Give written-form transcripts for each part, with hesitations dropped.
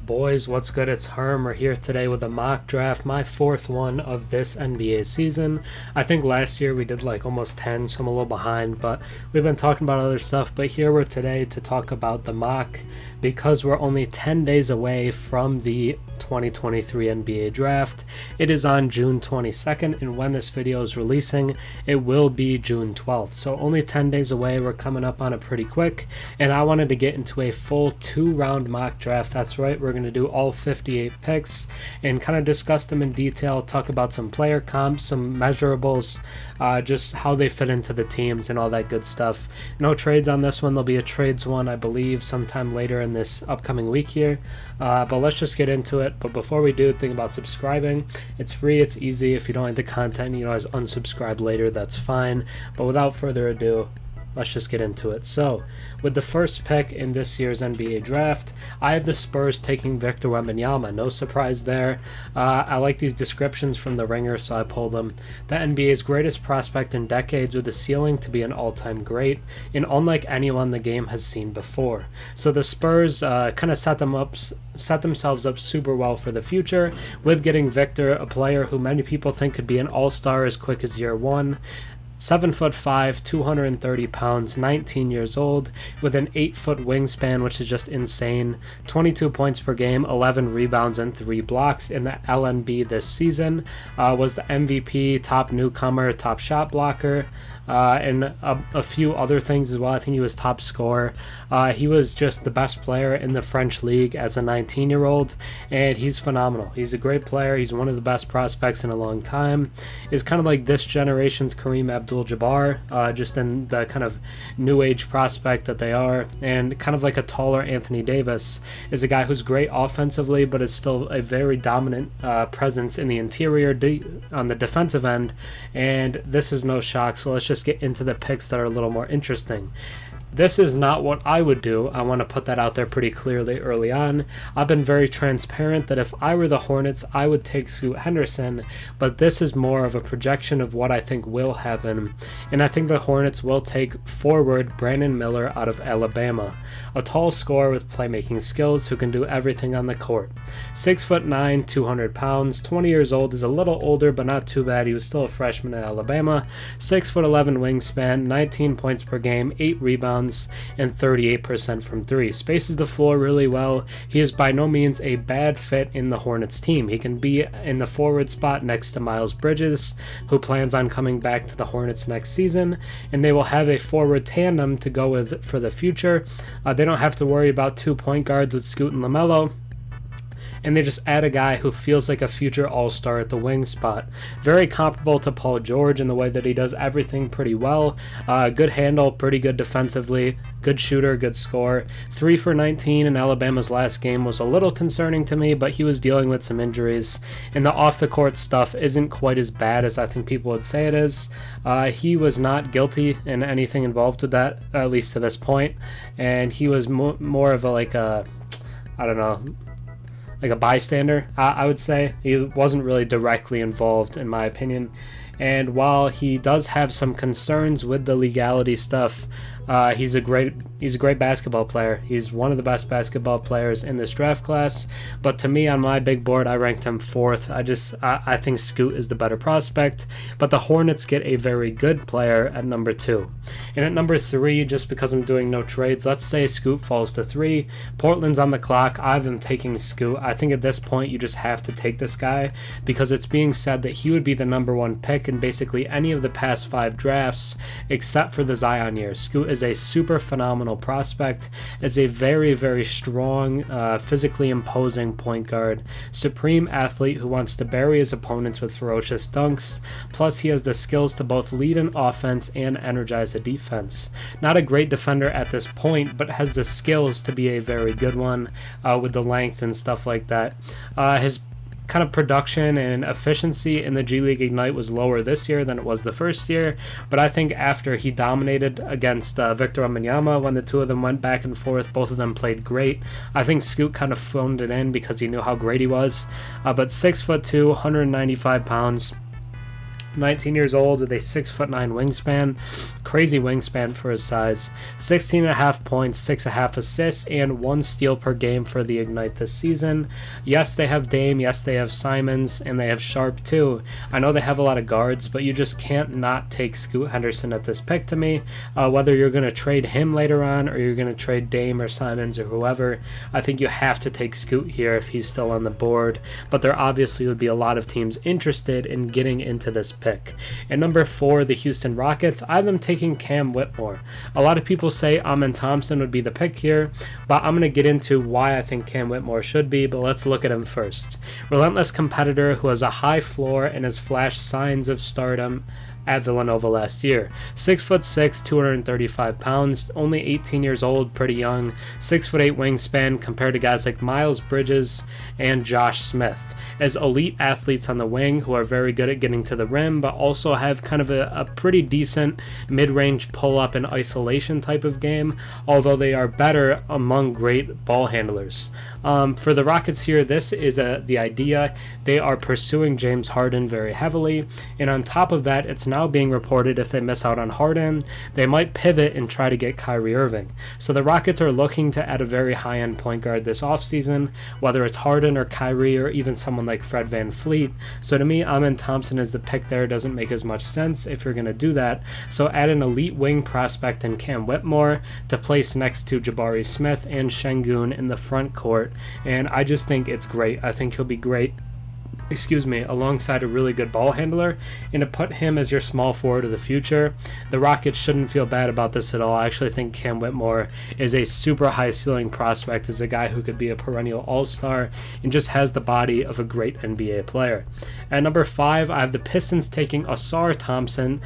Boys, what's good? It's Herm. We're here today with a mock draft, my fourth one of this NBA season. I think last year we did like almost 10, so I'm a little behind, but we've been talking about other stuff. But here we're today to talk about the mock because we're only 10 days away from the 2023 NBA draft. It is on June 22nd, and when this video is releasing, it will be June 12th. So only 10 days away. We're coming up on it pretty quick, and I wanted to get into a full 2-round mock draft. That's right, we're going to do all 58 picks and kind of discuss them in detail, talk about some player comps, some measurables, just how they fit into the teams and all that good stuff. No trades on this one. There'll be a trades one, I believe, sometime later in this upcoming week here, but let's just get into it. But before we do, think about subscribing. It's free, it's easy. If you don't like the content, you can always unsubscribe later, that's fine. But without further ado, let's just get into it. So, with the first pick in this year's NBA draft, I have the Spurs taking Victor Wembanyama. No surprise there. I like these descriptions from The Ringer, so I pulled them. The NBA's greatest prospect in decades with a ceiling to be an all-time great, and unlike anyone the game has seen before. So the Spurs kind of set themselves up super well for the future with getting Victor, a player who many people think could be an all-star as quick as year one. 7'5", 230 pounds, 19 years old, with an 8-foot wingspan, which is just insane. 22 points per game, 11 rebounds, and 3 blocks in the LNB this season. Was the MVP, top newcomer, top shot blocker, and a few other things as well. I think he was top scorer. He was just the best player in the French league as a 19-year-old, and he's phenomenal. He's a great player. He's one of the best prospects in a long time. Is kind of like this generation's Kareem Abdul-Jabbar, just in the kind of new age prospect that they are, and kind of like a taller Anthony Davis. Is a guy who's great offensively, but is still a very dominant presence in the interior on the defensive end, and this is no shock. So let's just get into the picks that are a little more interesting. This is not what I would do. I want to put that out there pretty clearly early on. I've been very transparent that if I were the Hornets, I would take Scoot Henderson, but this is more of a projection of what I think will happen, and I think the Hornets will take forward Brandin Miller out of Alabama, a tall scorer with playmaking skills who can do everything on the court. 6'9", 200 pounds, 20 years old, is a little older, but not too bad. He was still a freshman at Alabama. 6'11" wingspan, 19 points per game, 8 rebounds, and 38% from 3. Spaces the floor really well. He is by no means a bad fit in the Hornets team. He can be in the forward spot next to Miles Bridges, who plans on coming back to the Hornets next season, and they will have a forward tandem to go with for the future. They don't have to worry about 2 point guards with Scoot and LaMelo, and they just add a guy who feels like a future all-star at the wing spot. Very comparable to Paul George in the way that he does everything pretty well. Good handle, pretty good defensively, good shooter, good score. 3 for 19 in Alabama's last game was a little concerning to me, but he was dealing with some injuries, and the off-the-court stuff isn't quite as bad as I think people would say it is. He was not guilty in anything involved with that, at least to this point, and he was more of a bystander, I would say. He wasn't really directly involved, in my opinion. And while he does have some concerns with the legality stuff, he's a great basketball player. He's one of the best basketball players in this draft class. But to me, on my big board, I ranked him 4th. I think Scoot is the better prospect. But the Hornets get a very good player at number 2. And at number 3, just because I'm doing no trades, let's say Scoot falls to 3. Portland's on the clock. I have them taking Scoot. I think at this point, you just have to take this guy because it's being said that he would be the number 1 pick in basically any of the past 5 drafts except for the Zion years. Scoot is a super phenomenal prospect, is a very, very strong, physically imposing point guard, supreme athlete who wants to bury his opponents with ferocious dunks, plus he has the skills to both lead an offense and energize a defense. Not a great defender at this point, but has the skills to be a very good one with the length and stuff like that. His kind of production and efficiency in the G League Ignite was lower this year than it was the first year, but I think after he dominated against Victor Wembanyama, when the two of them went back and forth, both of them played great. I think Scoot kind of phoned it in because he knew how great he was, but 6'2", 195 pounds, 19 years old with a 6'9" wingspan, crazy wingspan for his size, 16.5 points, 6.5 assists, and 1 steal per game for the Ignite this season. Yes, they have Dame, yes, they have Simons, and they have Sharp too. I know they have a lot of guards, but you just can't not take Scoot Henderson at this pick to me. Whether you're going to trade him later on or you're going to trade Dame or Simons or whoever, I think you have to take Scoot here if he's still on the board, but there obviously would be a lot of teams interested in getting into this pick. At number 4, the Houston Rockets, I have them taking Cam Whitmore. A lot of people say Amen Thompson would be the pick here, but I'm going to get into why I think Cam Whitmore should be, but let's look at him first. Relentless competitor who has a high floor and has flashed signs of stardom at Villanova last year. 6'6", 235 pounds, only 18 years old, pretty young, 6'8" wingspan compared to guys like Miles Bridges and Josh Smith. As elite athletes on the wing who are very good at getting to the rim, but also have kind of a pretty decent mid-range pull-up and isolation type of game, although they are better among great ball handlers. For the Rockets here, this is the idea. They are pursuing James Harden very heavily, and on top of that, it's now being reported if they miss out on Harden, they might pivot and try to get Kyrie Irving. So the Rockets are looking to add a very high-end point guard this offseason, whether it's Harden or Kyrie or even someone like Fred VanVleet. So to me, Amen Thompson is the pick there. Doesn't make as much sense if you're going to do that. So add an elite wing prospect in Cam Whitmore to place next to Jabari Smith and Şengün in the front court, and I just think it's great. I think he'll be great alongside a really good ball handler, and to put him as your small forward of the future, the Rockets shouldn't feel bad about this at all. I actually think Cam Whitmore is a super high ceiling prospect, is a guy who could be a perennial all-star and just has the body of a great NBA player. At number 5, I have the Pistons taking Ausar Thompson,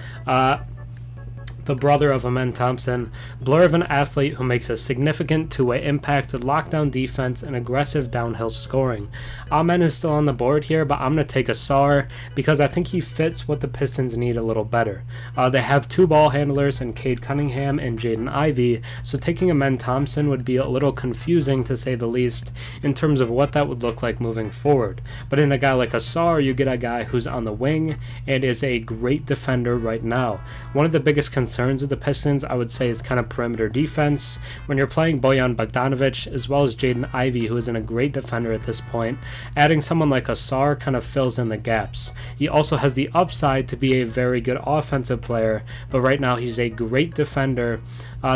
the brother of Amen Thompson, blur of an athlete who makes a significant two-way impact with lockdown defense and aggressive downhill scoring. Amen is still on the board here, but I'm going to take Ausar because I think he fits what the Pistons need a little better. They have 2 ball handlers in Cade Cunningham and Jaden Ivey, so taking Amen Thompson would be a little confusing to say the least in terms of what that would look like moving forward. But in a guy like Ausar, you get a guy who's on the wing and is a great defender right now. One of the biggest concerns with the Pistons, I would say, is kind of perimeter defense. When you're playing Bojan Bogdanovic as well as Jaden Ivey, who isn't a great defender at this point, adding someone like Ausar kind of fills in the gaps. He also has the upside to be a very good offensive player, but right now he's a great defender.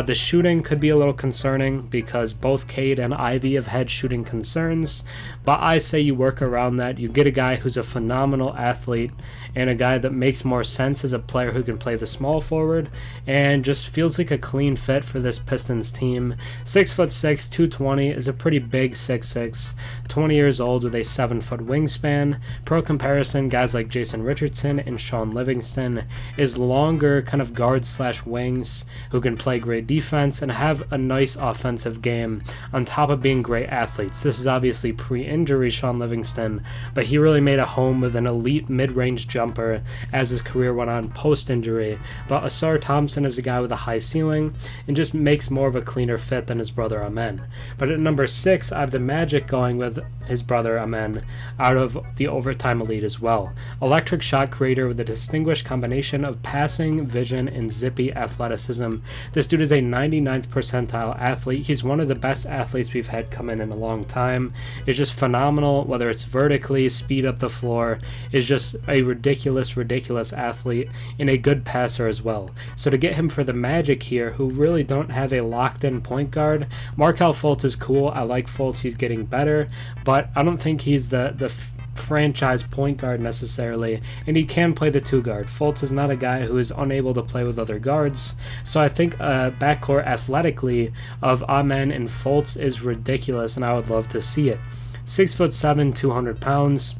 The shooting could be a little concerning because both Cade and Ivy have had shooting concerns, but I say you work around that. You get a guy who's a phenomenal athlete and a guy that makes more sense as a player who can play the small forward and just feels like a clean fit for this Pistons team. 6'6", 220 is a pretty big 6'6", 20 years old with a 7-foot wingspan. Pro comparison, guys like Jason Richardson and Sean Livingston is longer kind of guards/wings who can play great defense and have a nice offensive game on top of being great athletes. This is obviously pre-injury Sean Livingston, but he really made a home with an elite mid-range jumper as his career went on post-injury. But Ausar Thompson is a guy with a high ceiling and just makes more of a cleaner fit than his brother Amen. But at number 6, I have the Magic going with his brother Amen out of the overtime elite as well. Electric shot creator with a distinguished combination of passing, vision, and zippy athleticism. This dude is a 99th percentile athlete. He's one of the best athletes we've had come in a long time. Is just phenomenal, whether it's vertically, speed up the floor, is just a ridiculous athlete and a good passer as well. So to get him for the Magic here, who really don't have a locked-in point guard, Markelle Fultz is cool. I like Fultz. He's getting better, but I don't think he's the franchise point guard necessarily, and he can play the 2 guard. Fultz is not a guy who is unable to play with other guards, so I think backcourt athletically of Amen and Fultz is ridiculous, and I would love to see it. 6'7", 200 pounds.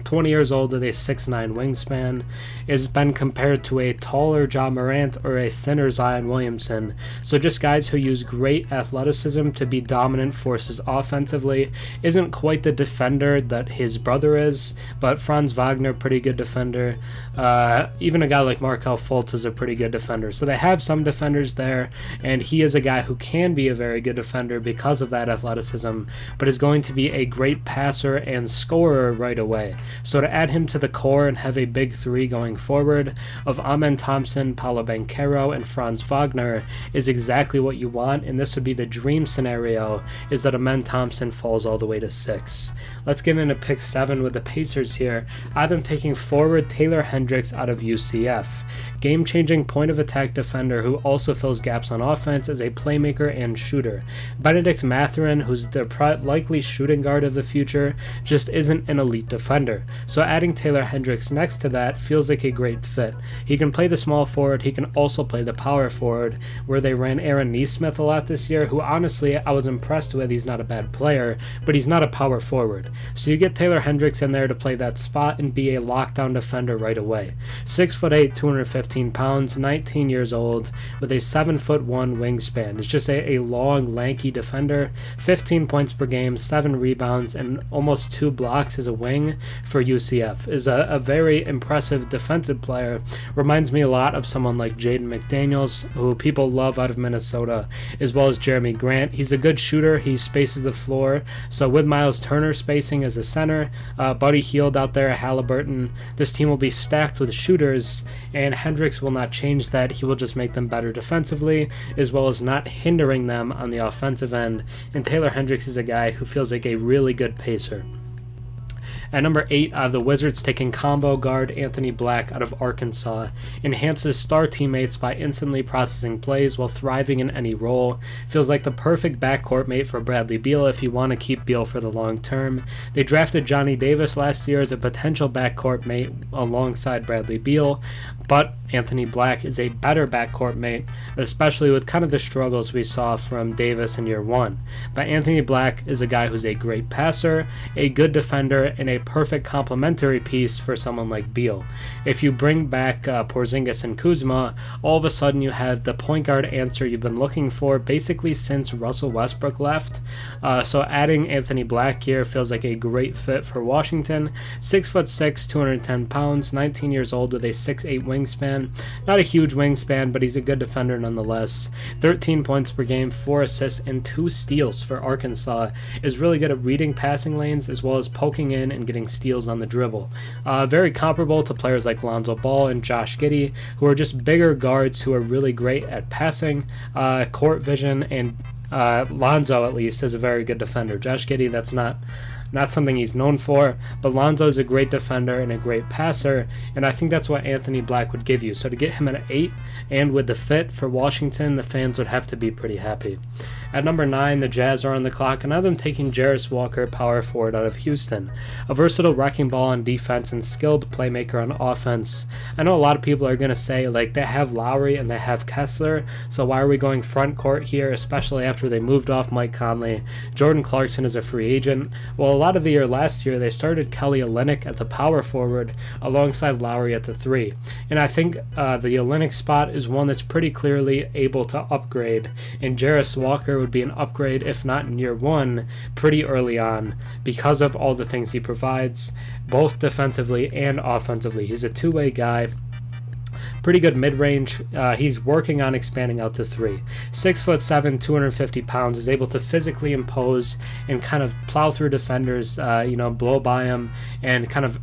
20 years old with a 6'9" wingspan, has been compared to a taller Ja Morant or a thinner Zion Williamson. So just guys who use great athleticism to be dominant forces offensively. Isn't quite the defender that his brother is, but Franz Wagner, pretty good defender. Even a guy like Markelle Fultz is a pretty good defender. So they have some defenders there, and he is a guy who can be a very good defender because of that athleticism, but is going to be a great passer and scorer right away. So to add him to the core and have a big three going forward of Amen Thompson, Paolo Banchero, and Franz Wagner is exactly what you want, and this would be the dream scenario, is that Amen Thompson falls all the way to 6. Let's get into pick 7 with the Pacers here. I have them taking forward Taylor Hendricks out of UCF. Game-changing point-of-attack defender who also fills gaps on offense as a playmaker and shooter. Benedict Mathurin, who's the likely shooting guard of the future, just isn't an elite defender. So adding Taylor Hendricks next to that feels like a great fit. He can play the small forward, he can also play the power forward, where they ran Aaron Nesmith a lot this year, who honestly I was impressed with. He's not a bad player, but he's not a power forward. So you get Taylor Hendricks in there to play that spot and be a lockdown defender right away. 6'8", 215 pounds, 19 years old, with a 7'1" wingspan. It's just a long, lanky defender. 15 points per game, 7 rebounds, and almost 2 blocks as a wing for UCF. Is a very impressive defensive player. Reminds me a lot of someone like Jaden McDaniels, who people love out of Minnesota, as well as Jeremy Grant. He's a good shooter. He spaces the floor. So with Miles Turner spacing as a center, Buddy Hield out there, Halliburton, this team will be stacked with shooters, and Hendricks will not change that. He will just make them better defensively, as well as not hindering them on the offensive end. And Taylor Hendricks is a guy who feels like a really good pacer. At number 8, I have the Wizards taking combo guard Anthony Black out of Arkansas. Enhances star teammates by instantly processing plays while thriving in any role. Feels like the perfect backcourt mate for Bradley Beal if you want to keep Beal for the long term. They drafted Johnny Davis last year as a potential backcourt mate alongside Bradley Beal, but Anthony Black is a better backcourt mate, especially with kind of the struggles we saw from Davis in year 1. But Anthony Black is a guy who's a great passer, a good defender, and a perfect complementary piece for someone like Beal. If you bring back Porzingis and Kuzma, all of a sudden you have the point guard answer you've been looking for basically since Russell Westbrook left. So adding Anthony Black here feels like a great fit for Washington. 6'6", 210 pounds, 19 years old with a 6'8" wingspan. Not a huge wingspan, but he's a good defender nonetheless. 13 points per game, 4 assists, and 2 steals for Arkansas. Is really good at reading passing lanes as well as poking in and getting steals on the dribble. Very comparable to players like Lonzo Ball and Josh Giddey, who are just bigger guards who are really great at passing, court vision, and Lonzo at least is a very good defender. Josh Giddey, that's not something he's known for, but Lonzo is a great defender and a great passer, and I think that's what Anthony Black would give you. So to get him at an 8, and with the fit for Washington, the fans would have to be pretty happy. At number 9, the Jazz are on the clock, and now them taking Jarace Walker, power forward out of Houston. A versatile wrecking ball on defense and skilled playmaker on offense. I know a lot of people are going to say, like, they have Lowry and they have Kessler, so why are we going front court here, especially after they moved off Mike Conley? Jordan Clarkson is a free agent. Well, a lot of the year last year, they started Kelly Olynyk at the power forward alongside Lowry at the 3. And I think the Olynyk spot is one that's pretty clearly able to upgrade, and Jarace Walker would be an upgrade, if not in year 1, pretty early on, because of all the things he provides, both defensively and offensively. He's a two-way guy. Pretty good mid-range. He's working on expanding out to 3. 6'7", 250 pounds, is able to physically impose and kind of plow through defenders, blow by them, and kind of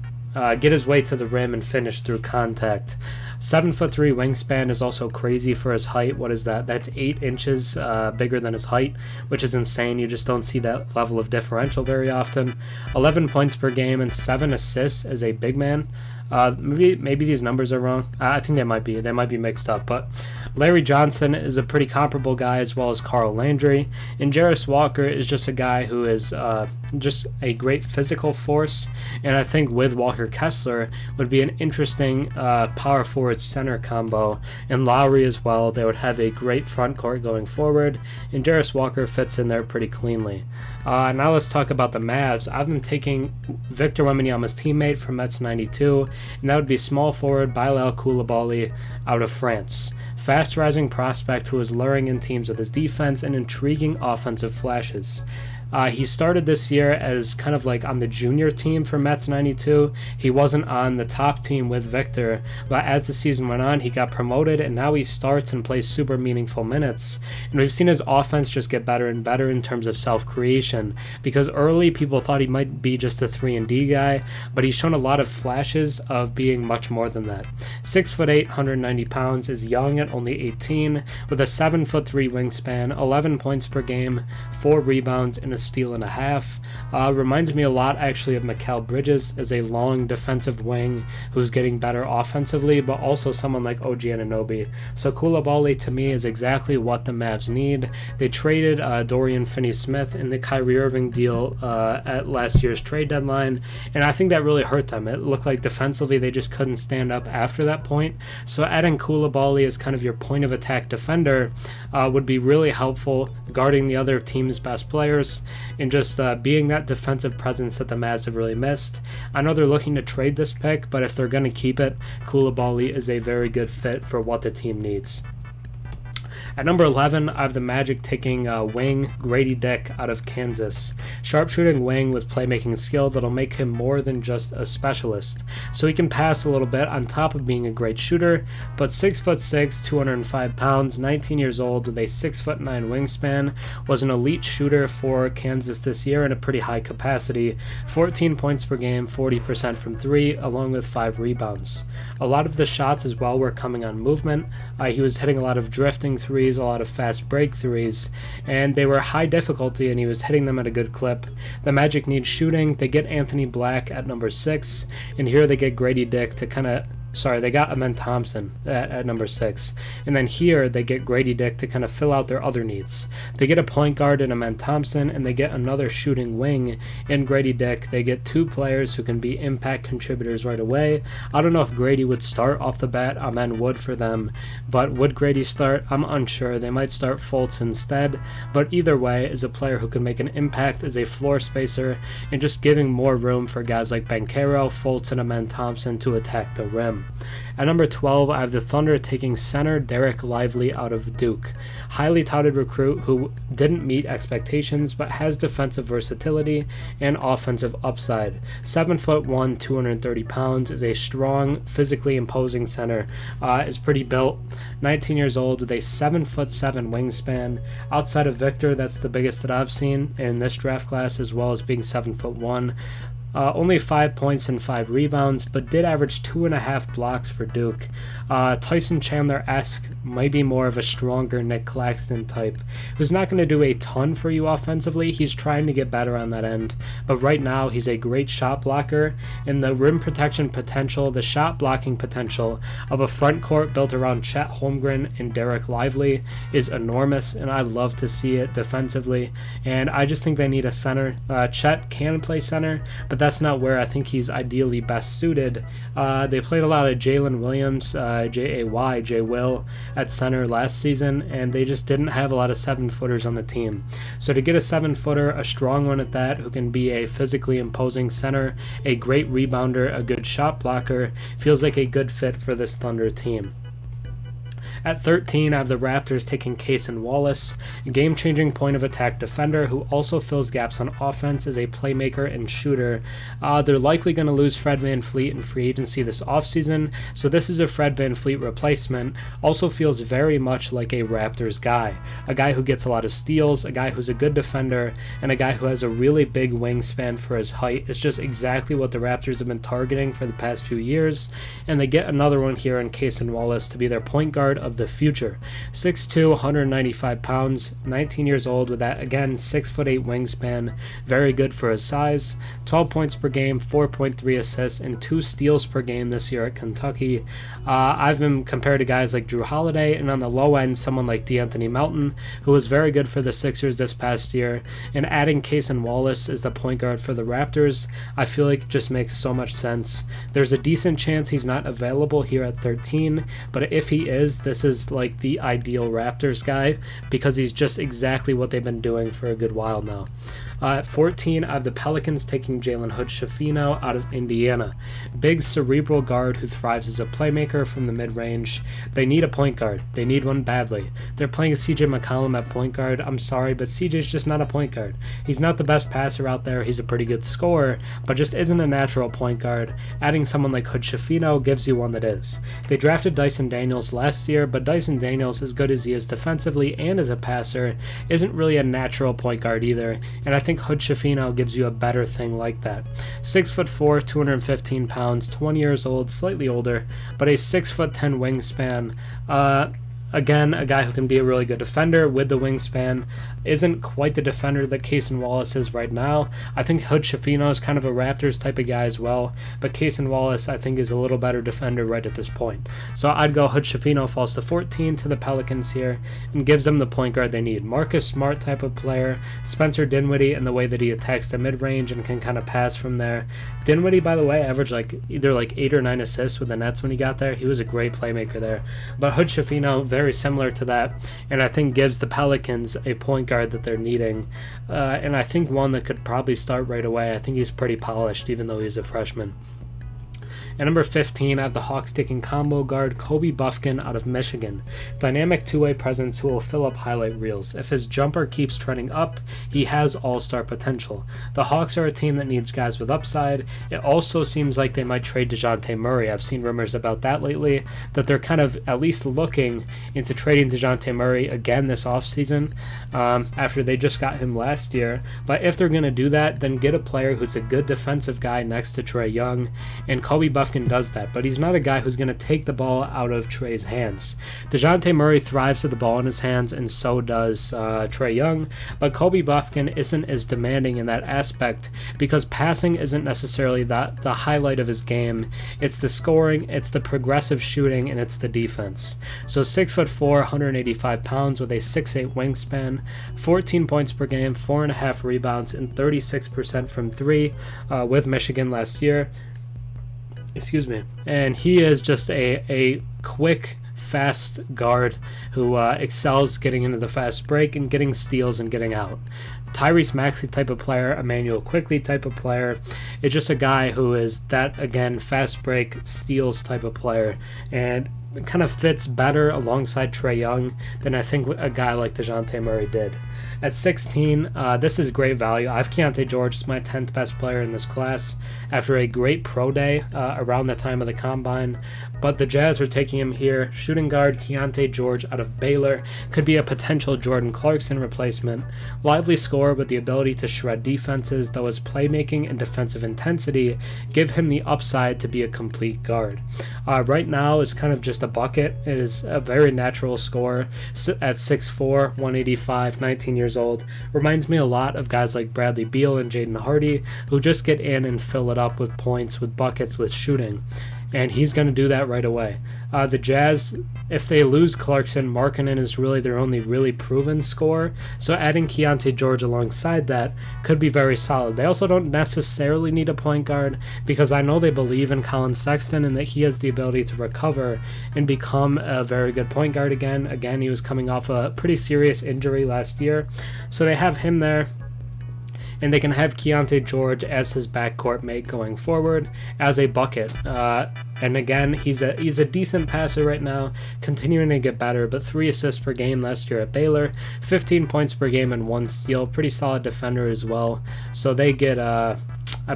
get his way to the rim and finish through contact. 7'3" wingspan is also crazy for his height. What is that? That's 8 inches bigger than his height, which is insane. You just don't see that level of differential very often. 11 points per game and 7 assists as a big man. Maybe these numbers are wrong. I think they might be mixed up, but Larry Johnson is a pretty comparable guy, as well as Carl Landry, and Jarace Walker is just a guy who is just a great physical force, and I think with Walker Kessler would be an interesting power forward center combo, and Lowry as well. They would have a great front court going forward, and Jarace Walker fits in there pretty cleanly. Now let's talk about the Mavs. I've been taking Victor Wembanyama's teammate from Mets 92, and that would be small forward Bilal Koulibaly out of France. Fast rising prospect who is luring in teams with his defense and intriguing offensive flashes. He started this year as kind of like on the junior team for Mets 92. He wasn't on the top team with Victor, but as the season went on, he got promoted, and now he starts and plays super meaningful minutes. And we've seen his offense just get better and better in terms of self-creation, because early people thought he might be just a 3-and-D guy, but he's shown a lot of flashes of being much more than that. 6'8", 190 pounds, is young at only 18, with a 7'3" wingspan, 11 points per game, 4 rebounds, and a steal and a half. Reminds me a lot actually of Mikal Bridges as a long defensive wing who's getting better offensively, but also someone like OG Anunoby. So Coulibaly to me is exactly what the Mavs need. They traded Dorian Finney-Smith in the Kyrie Irving deal at last year's trade deadline, and I think that really hurt them. It looked like defensively they just couldn't stand up after that point. So adding Coulibaly as kind of your point of attack defender would be really helpful, guarding the other team's best players and just being that defensive presence that the Mavs have really missed. I know they're looking to trade this pick, but if they're going to keep it, Coulibaly is a very good fit for what the team needs. At number 11, I have the Magic taking wing Grady Dick out of Kansas. Sharpshooting wing with playmaking skill that'll make him more than just a specialist. So he can pass a little bit on top of being a great shooter, but 6'6", 205 pounds, 19 years old with a 6'9" wingspan, was an elite shooter for Kansas this year in a pretty high capacity. 14 points per game, 40% from 3, along with 5 rebounds. A lot of the shots as well were coming on movement. He was hitting a lot of drifting threes, a lot of fast break threes, and they were high difficulty, and he was hitting them at a good clip. The Magic need shooting. They get Anthony Black at number 6, and here they get Grady Dick to kind of they got Amen Thompson at number 6. And then here they get Grady Dick to kind of fill out their other needs. They get a point guard in Amen Thompson, and they get another shooting wing in Grady Dick. They get 2 players who can be impact contributors right away. I don't know if Grady would start off the bat. Amen would for them. But would Grady start? I'm unsure. They might start Fultz instead. But either way, is a player who can make an impact as a floor spacer and just giving more room for guys like Banchero, Fultz, and Amen Thompson to attack the rim. At number 12, I have the Thunder taking center Derek Lively out of Duke. Highly touted recruit who didn't meet expectations but has defensive versatility and offensive upside. 7'1", 230 pounds, is a strong, physically imposing center. Is pretty built. 19 years old with a 7'7" wingspan. Outside of Victor, that's the biggest that I've seen in this draft class, as well as being 7'1". Only 5 points and 5 rebounds, but did average 2.5 blocks for Duke. Tyson Chandler-esque, maybe more of a stronger Nick Claxton type, who's not going to do a ton for you offensively. He's trying to get better on that end, but right now he's a great shot blocker, and the rim protection potential, the shot blocking potential of a front court built around Chet Holmgren and Derek Lively is enormous, and I love to see it defensively, and I just think they need a center. Chet can play center, but that's not where I think he's ideally best suited. They played a lot of Jalen Williams, Jay Will, at center last season, and they just didn't have a lot of 7-footers on the team. So to get a 7-footer, a strong one at that, who can be a physically imposing center, a great rebounder, a good shot blocker, feels like a good fit for this Thunder team. At 13, I have the Raptors taking Cason Wallace, a game-changing point-of-attack defender who also fills gaps on offense as a playmaker and shooter. They're likely going to lose Fred VanVleet in free agency this offseason, so this is a Fred VanVleet replacement. Also feels very much like a Raptors guy, a guy who gets a lot of steals, a guy who's a good defender, and a guy who has a really big wingspan for his height. It's just exactly what the Raptors have been targeting for the past few years, and they get another one here in Cason Wallace to be their point guard of the future. 6'2", 195 pounds, 19 years old with that, again, 6'8" wingspan, very good for his size. 12 points per game, 4.3 assists, and 2 steals per game this year at Kentucky. I've been compared to guys like Drew Holiday, and on the low end, someone like DeAnthony Melton, who was very good for the Sixers this past year, and adding Cason Wallace as the point guard for the Raptors, I feel like just makes so much sense. There's a decent chance he's not available here at 13, but if he is, this is like the ideal Raptors guy because he's just exactly what they've been doing for a good while now. At 14, I have the Pelicans taking Jalen Hood Schifino out of Indiana. Big cerebral guard who thrives as a playmaker from the mid-range. They need a point guard. They need one badly. They're playing CJ McCollum at point guard. I'm sorry, but CJ's just not a point guard. He's not the best passer out there. He's a pretty good scorer, but just isn't a natural point guard. Adding someone like Hood Schifino gives you one that is. They drafted Dyson Daniels last year, but Dyson Daniels, as good as he is defensively and as a passer, isn't really a natural point guard either, and I think Hood Schifino gives you a better thing like that. 6'4", 215 pounds, 20 years old, slightly older, but a 6'10" wingspan. Again, a guy who can be a really good defender with the wingspan. Isn't quite the defender that Cason Wallace is right now. I think Hood Schifino is kind of a Raptors type of guy as well, but Cason Wallace I think is a little better defender right at this point. So I'd go Hood Schifino falls to 14 to the Pelicans here and gives them the point guard they need. Marcus Smart type of player, Spencer Dinwiddie in the way that he attacks the mid-range and can kind of pass from there. Dinwiddie, by the way, averaged either 8 or 9 assists with the Nets when he got there. He was a great playmaker there. But Hood Schifino, very similar to that, and I think gives the Pelicans a point guard that they're needing, and I think one that could probably start right away. I think he's pretty polished even though he's a freshman. At number 15, I have the Hawks taking combo guard Kobe Buffkin out of Michigan. Dynamic two-way presence who will fill up highlight reels. If his jumper keeps trending up, he has all-star potential. The Hawks are a team that needs guys with upside. It also seems like they might trade DeJounte Murray. I've seen rumors about that lately, that they're kind of at least looking into trading DeJounte Murray again this offseason, after they just got him last year. But if they're going to do that, then get a player who's a good defensive guy next to Trae Young, and Kobe Buffkin does that, but he's not a guy who's going to take the ball out of Trae's hands. DeJounte Murray thrives with the ball in his hands, and so does Trae Young, but Kobe Buffkin isn't as demanding in that aspect because passing isn't necessarily the highlight of his game. It's the scoring, it's the progressive shooting, and it's the defense. So 6'4", 185 pounds with a 6'8" wingspan, 14 points per game, 4.5 rebounds, and 36% from 3 with Michigan last year. Excuse me. And he is just a quick, fast guard who excels getting into the fast break and getting steals and getting out. Tyrese Maxey type of player, Emmanuel Quickley type of player. It's just a guy who is that, again, fast break, steals type of player, and it kind of fits better alongside Trae Young than I think a guy like DeJounte Murray did. At 16, this is great value. I have Keontae George as my 10th best player in this class after a great pro day around the time of the Combine, but the Jazz are taking him here. Shooting guard Keontae George out of Baylor could be a potential Jordan Clarkson replacement. Lively scorer with the ability to shred defenses, though his playmaking and defensive intensity give him the upside to be a complete guard. Right now is kind of just a bucket. It is a very natural scorer at 6'4", 185, 19 years old. Reminds me a lot of guys like Bradley Beal and Jaden Hardy, who just get in and fill it up with points, with buckets, with shooting. And he's going to do that right away. The Jazz, if they lose Clarkson, Markkanen is really their only really proven scorer. So adding Keontae George alongside that could be very solid. They also don't necessarily need a point guard because I know they believe in Colin Sexton and that he has the ability to recover and become a very good point guard again. Again, he was coming off a pretty serious injury last year. So they have him there. And they can have Keontae George as his backcourt mate going forward as a bucket. And again, he's a decent passer right now, continuing to get better, but 3 assists per game last year at Baylor, 15 points per game and 1 steal. Pretty solid defender as well. So they get, I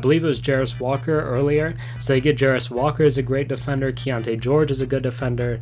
believe it was Jarace Walker earlier. So they get Jarace Walker as a great defender. Keontae George is a good defender.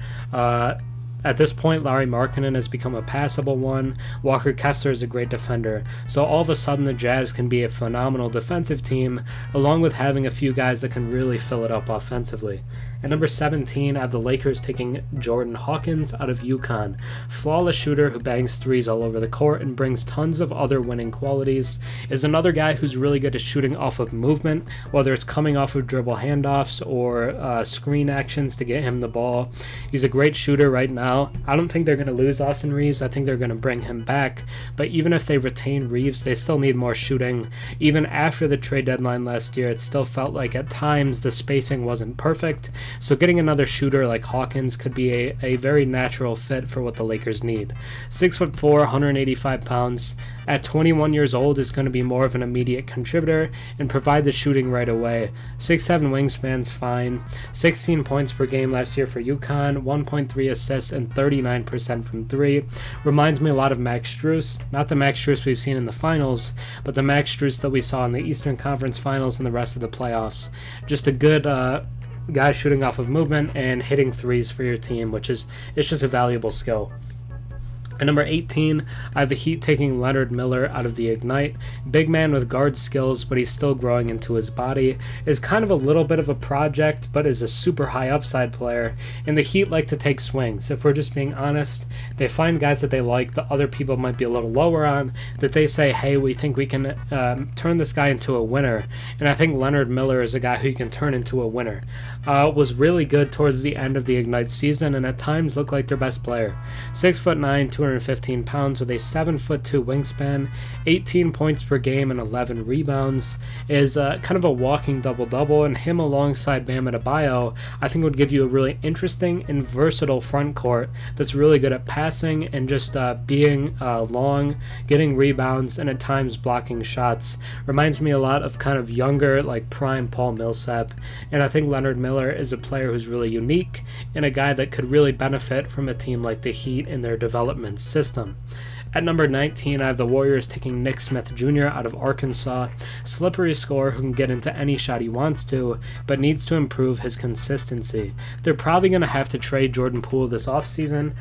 At this point, Lauri Markkanen has become a passable one. Walker Kessler is a great defender. So all of a sudden, the Jazz can be a phenomenal defensive team, along with having a few guys that can really fill it up offensively. At number 17, I have the Lakers taking Jordan Hawkins out of Uconn. Flawless shooter who bangs threes all over the court and brings tons of other winning qualities. Is another guy who's really good at shooting off of movement, whether it's coming off of dribble handoffs or screen actions to get him the ball. He's a great shooter right now. I don't think they're going to lose Austin Reeves. I think they're going to bring him back. But even if they retain Reeves, they still need more shooting. Even after the trade deadline last year, it still felt like at times the spacing wasn't perfect. So getting another shooter like Hawkins could be a very natural fit for what the Lakers need. 6'4", 185 pounds. At 21 years old is going to be more of an immediate contributor and provide the shooting right away. 6'7" wingspan's fine. 16 points per game last year for Uconn, 1.3 assists and 39% from 3. Reminds me a lot of Max Strus. Not the Max Strus we've seen in the finals, but the Max Strus that we saw in the Eastern Conference Finals and the rest of the playoffs. Just a good guy shooting off of movement and hitting threes for your team, it's just a valuable skill. At number 18, I have the Heat taking Leonard Miller out of the Ignite. Big man with guard skills, but he's still growing into his body. Is kind of a little bit of a project, but is a super high upside player. And the Heat like to take swings. If we're just being honest, they find guys that they like, that other people might be a little lower on, that they say, hey, we think we can turn this guy into a winner. And I think Leonard Miller is a guy who you can turn into a winner. Was really good towards the end of the Ignite season, and at times looked like their best player. 6'9", 215 pounds with a 7'2" wingspan, 18 points per game and 11 rebounds, is kind of a walking double-double, and him alongside Bam Adebayo I think would give you a really interesting and versatile front court that's really good at passing and just being long, getting rebounds, and at times blocking shots. Reminds me a lot of kind of younger, like prime Paul Millsap, and I think Leonard Miller is a player who's really unique and a guy that could really benefit from a team like the Heat in their development system. At number 19, I have the Warriors taking Nick Smith Jr. out of Arkansas. Slippery scorer who can get into any shot he wants to, but needs to improve his consistency. They're probably going to have to trade Jordan Poole this offseason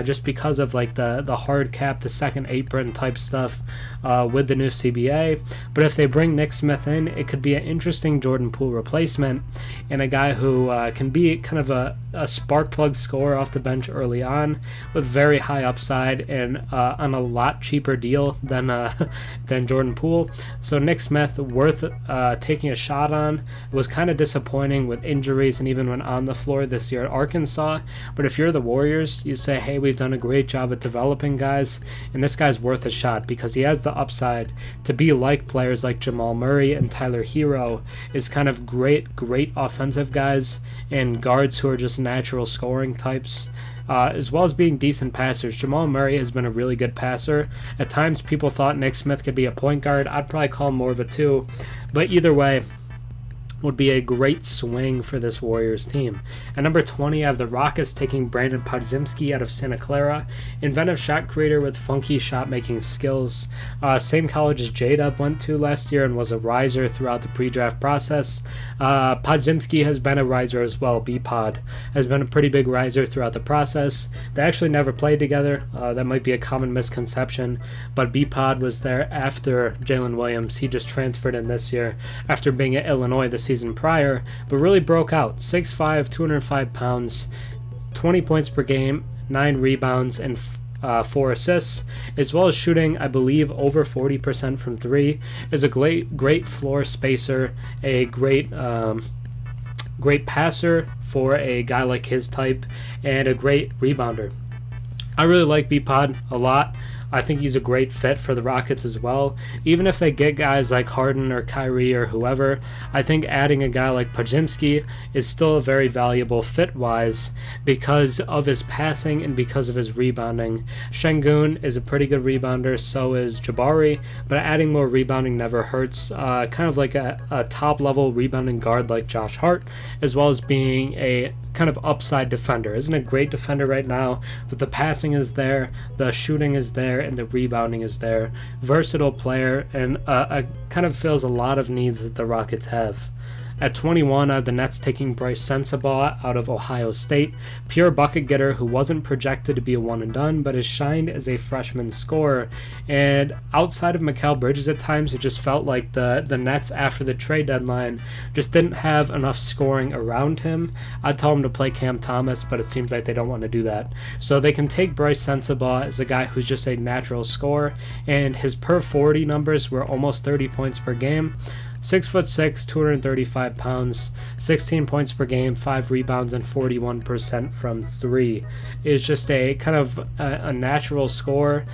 just because of like the hard cap, the second apron type stuff with the new CBA. But if they bring Nick Smith in, it could be an interesting Jordan Poole replacement and a guy who can be kind of a spark plug scorer off the bench early on with very high upside and on a lot cheaper deal than Jordan Poole. So Nick Smith, worth taking a shot on. Was kind of disappointing with injuries and even when on the floor this year at Arkansas. But if you're the Warriors, you say, hey, we've done a great job at developing guys, and this guy's worth a shot because he has the upside to be like players like Jamal Murray and Tyler Hero, is kind of great offensive guys and guards who are just natural scoring types. As well as being decent passers. Jamal Murray has been a really good passer. At times people thought Nick Smith could be a point guard. I'd probably call him more of a 2. But either way, would be a great swing for this Warriors team. At number 20, I have the Rockets taking Brandin Podziemski out of Santa Clara. Inventive shot creator with funky shot-making skills. Same college as J-Dub went to last year and was a riser throughout the pre-draft process. Podziemski has been a riser as well. B-Pod has been a pretty big riser throughout the process. They actually never played together. That might be a common misconception, but B-Pod was there after Jalen Williams. He just transferred in this year after being at Illinois the season prior, but really broke out. 6'5", 205 pounds, 20 points per game, 9 rebounds, and 4 assists, as well as shooting, I believe, over 40% from 3. Is a great floor spacer, a great passer for a guy like his type, and a great rebounder. I really like B-Pod a lot. I think he's a great fit for the Rockets as well. Even if they get guys like Harden or Kyrie or whoever, I think adding a guy like Podziemski is still a very valuable fit-wise because of his passing and because of his rebounding. Şengün is a pretty good rebounder, so is Jabari, but adding more rebounding never hurts. Kind of like a top-level rebounding guard like Josh Hart, as well as being a kind of upside defender. Isn't a great defender right now, but the passing is there, the shooting is there, and the rebounding is there. Versatile player, and kind of fills a lot of needs that the Rockets have. At 21, the Nets taking Bryce Sensabaugh out of Ohio State. Pure bucket getter who wasn't projected to be a one and done, but has shined as a freshman scorer. And outside of Mikal Bridges at times, it just felt like the Nets after the trade deadline just didn't have enough scoring around him. I'd tell him to play Cam Thomas, but it seems like they don't want to do that. So they can take Bryce Sensabaugh as a guy who's just a natural scorer, and his per 40 numbers were almost 30 points per game. 6'6", 235 pounds, 16 points per game, 5 rebounds, and 41% from 3. Is just a kind of a natural scorer,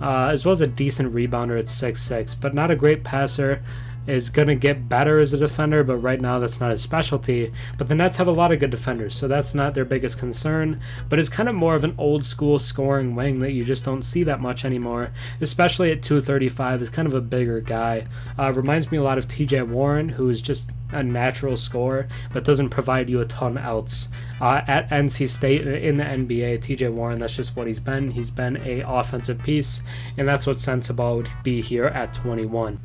as well as a decent rebounder at 6'6", but not a great passer. is going to get better as a defender, but right now that's not his specialty. But the Nets have a lot of good defenders, so that's not their biggest concern, but it's kind of more of an old school scoring wing that you just don't see that much anymore, especially at 235. Is kind of a bigger guy. Reminds me a lot of TJ Warren, who is just a natural scorer, but doesn't provide you a ton else. At NC State in the NBA, TJ Warren, that's just what he's been. He's been a offensive piece, and that's what Sensabaugh would be here at 21.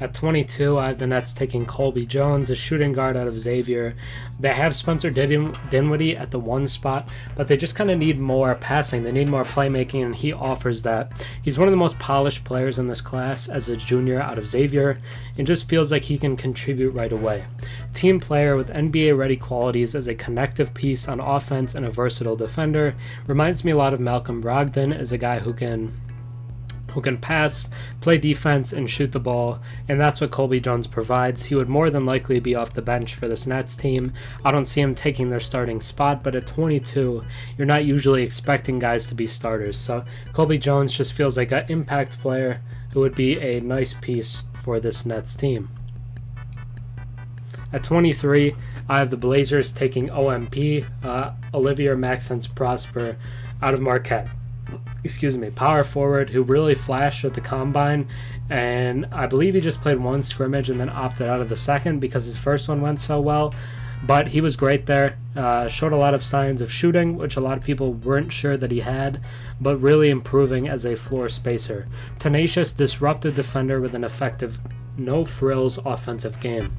At 22, I have the Nets taking Colby Jones, a shooting guard out of Xavier. They have Spencer Dinwiddie at the 1 spot, but they just kind of need more passing. They need more playmaking, and he offers that. He's one of the most polished players in this class as a junior out of Xavier, and just feels like he can contribute right away. Team player with NBA-ready qualities as a connective piece on offense and a versatile defender. Reminds me a lot of Malcolm Brogdon as a guy who can pass, play defense, and shoot the ball, and that's what Colby Jones provides. He would more than likely be off the bench for this Nets team. I don't see him taking their starting spot, but at 22, you're not usually expecting guys to be starters, so Colby Jones just feels like an impact player who would be a nice piece for this Nets team. At 23, I have the Blazers taking OMP, Olivier Maxence-Prosper, out of Marquette. Power forward who really flashed at the combine, and I believe he just played one scrimmage and then opted out of the second because his first one went so well, but he was great there. Showed a lot of signs of shooting, which a lot of people weren't sure that he had, but really improving as a floor spacer. Tenacious, disruptive defender with an effective no-frills offensive game.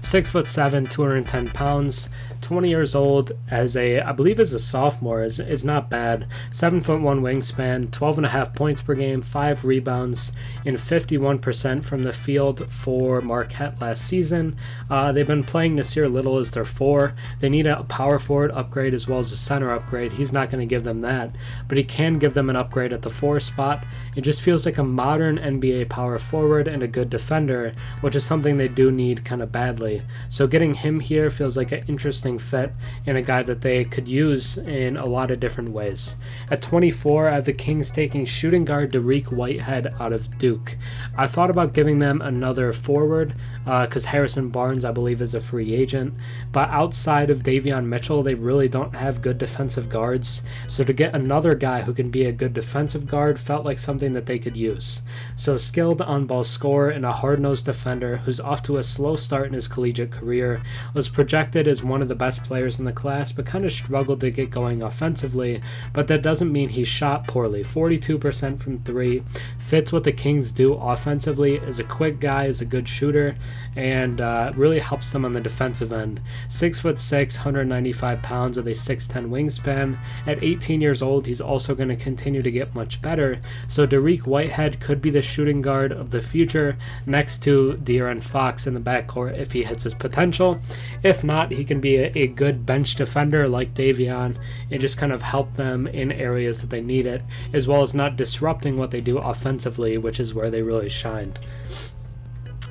6'7", 210 pounds, 20 years old, I believe as a sophomore, is not bad. 7'1" wingspan, 12.5 points per game, 5 rebounds, and 51% from the field for Marquette last season. They've been playing Nasir Little as their 4. They need a power forward upgrade as well as a center upgrade. He's not going to give them that, but he can give them an upgrade at the 4 spot. It just feels like a modern NBA power forward and a good defender, which is something they do need kind of badly. So getting him here feels like an interesting fit and a guy that they could use in a lot of different ways. At 24, I have the Kings taking shooting guard Dariq Whitehead out of Duke. I thought about giving them another forward because Harrison Barnes, I believe, is a free agent, but outside of Davion Mitchell, they really don't have good defensive guards, so to get another guy who can be a good defensive guard felt like something that they could use. So skilled on-ball scorer and a hard-nosed defender who's off to a slow start in his collegiate career, was projected as one of the best players in the class, but kind of struggled to get going offensively, but that doesn't mean he shot poorly. 42% from 3, fits what the Kings do offensively, is a quick guy, is a good shooter, and really helps them on the defensive end. 6'6", 195 pounds with a 6'10" wingspan. At 18 years old, he's also going to continue to get much better, so Dariq Whitehead could be the shooting guard of the future next to De'Aaron Fox in the backcourt if he hits his potential. If not, he can be a good bench defender like Davion and just kind of help them in areas that they need it, as well as not disrupting what they do offensively, which is where they really shined.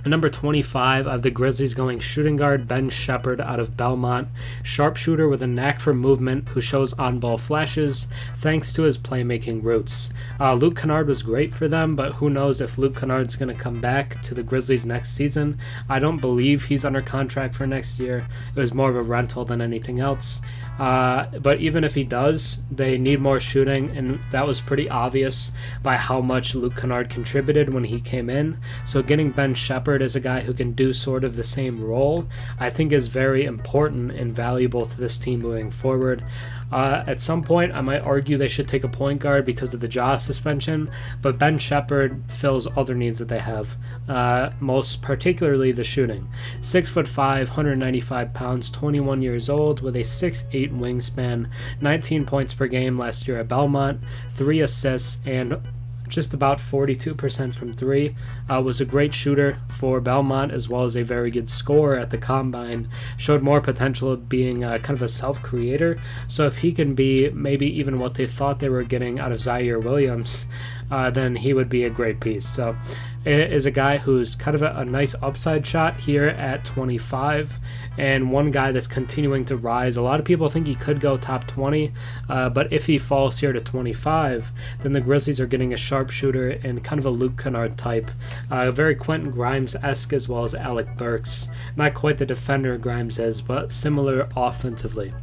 At number 25, I have the Grizzlies going shooting guard Ben Shepherd out of Belmont, sharpshooter with a knack for movement who shows on-ball flashes thanks to his playmaking roots. Luke Kennard was great for them, but who knows if Luke Kennard's going to come back to the Grizzlies next season. I don't believe he's under contract for next year. It was more of a rental than anything else. But even if he does, they need more shooting, and that was pretty obvious by how much Luke Kennard contributed when he came in. So getting Ben Shepherd as a guy who can do sort of the same role, I think is very important and valuable to this team moving forward. At some point, I might argue they should take a point guard because of the Ja suspension, but Ben Shepherd fills other needs that they have, most particularly the shooting. 6'5", 195 pounds, 21 years old, with a 6'8" wingspan, 19 points per game last year at Belmont, 3 assists, and just about 42% from 3. Was a great shooter for Belmont as well as a very good scorer at the combine. Showed more potential of being kind of a self-creator. So if he can be maybe even what they thought they were getting out of Zaire Williams, then he would be a great piece. So it is a guy who's kind of a nice upside shot here at 25, and one guy that's continuing to rise. A lot of people think he could go top 20, but if he falls here to 25, then the Grizzlies are getting a sharpshooter and kind of a Luke Kennard type, very Quentin Grimes-esque as well as Alec Burks. Not quite the defender Grimes is, but similar offensively.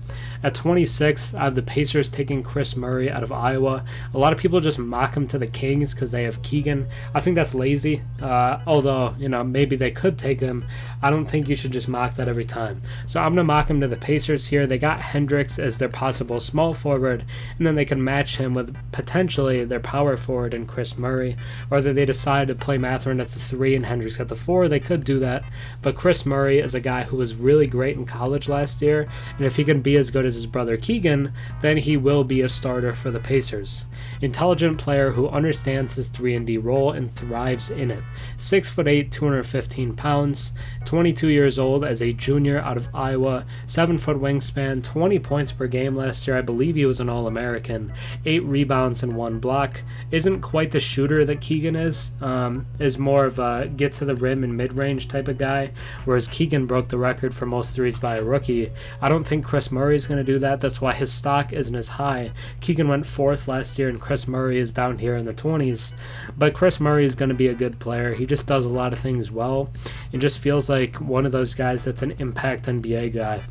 At 26, I have the Pacers taking Chris Murray out of Iowa. A lot of people just mock him to the Kings because they have Keegan. I think that's lazy, although, maybe they could take him. I don't think you should just mock that every time. So I'm going to mock him to the Pacers here. They got Hendricks as their possible small forward, and then they can match him with potentially their power forward in Chris Murray. Or whether they decide to play Mathurin at the 3 and Hendricks at the 4, they could do that. But Chris Murray is a guy who was really great in college last year, and if he can be as good as his brother Keegan, then he will be a starter for the Pacers. Intelligent player who understands his 3-and-D role and thrives in it. 6'8", 215 pounds, 22 years old as a junior out of Iowa, 7-foot wingspan, 20 points per game last year. I believe he was an All-American, 8 rebounds and 1 block. Isn't quite the shooter that Keegan is more of a get to the rim and mid-range type of guy, whereas Keegan broke the record for most threes by a rookie. I don't think Chris Murray is going to do that. That's why his stock isn't as high. Keegan went 4th last year and Chris Murray is down here in the 20s, but Chris Murray is going to be a good player. He just does a lot of things well and just feels like one of those guys that's an impact NBA guy.